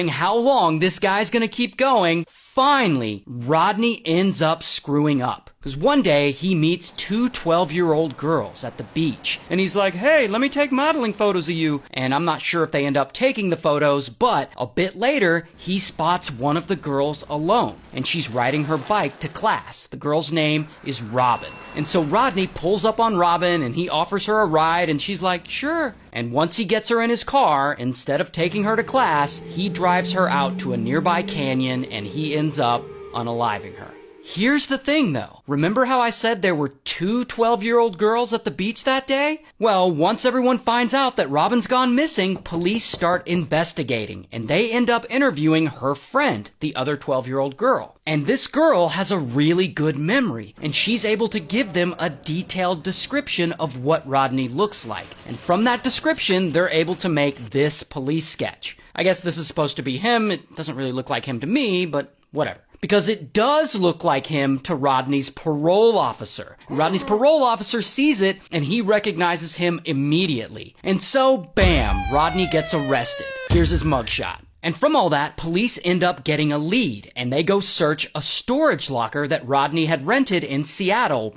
how long this guy's gonna keep going, finally, Rodney ends up screwing up. Because one day, he meets two 12-year-old girls at the beach. And he's like, hey, let me take modeling photos of you. And I'm not sure if they end up taking the photos, but a bit later, he spots one of the girls alone. And she's riding her bike to class. The girl's name is Robin. And so Rodney pulls up on Robin and he offers her a ride and she's like, sure. And once he gets her in his car, instead of taking her to class, he drives her out to a nearby canyon and he ends up unaliving her. Here's the thing, though. Remember how I said there were two 12-year-old girls at the beach that day? Well, once everyone finds out that Robin's gone missing, police start investigating, and they end up interviewing her friend, the other 12-year-old girl. And this girl has a really good memory, and she's able to give them a detailed description of what Rodney looks like. And from that description, they're able to make this police sketch. I guess this is supposed to be him. It doesn't really look like him to me, but whatever. Because it does look like him to Rodney's parole officer. Rodney's parole officer sees it, and he recognizes him immediately. And so, bam, Rodney gets arrested. Here's his mugshot. And from all that, police end up getting a lead, and they go search a storage locker that Rodney had rented in Seattle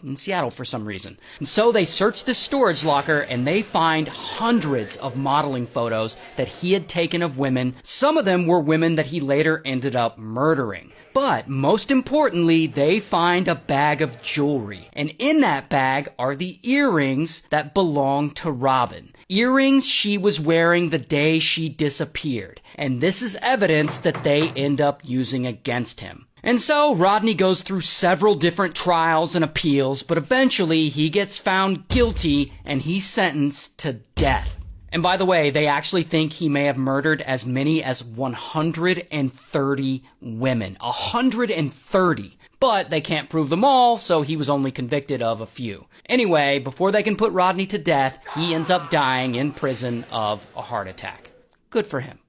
for some reason. And so they search this storage locker, and they find hundreds of modeling photos that he had taken of women. Some of them were women that he later ended up murdering. But most importantly, they find a bag of jewelry. And in that bag are the earrings that belong to Robin. Earrings she was wearing the day she disappeared. And this is evidence that they end up using against him. And so Rodney goes through several different trials and appeals, but eventually he gets found guilty and he's sentenced to death. And by the way, they actually think he may have murdered as many as 130 women. 130. But they can't prove them all, so he was only convicted of a few. Anyway, before they can put Rodney to death, he ends up dying in prison of a heart attack. Good for him.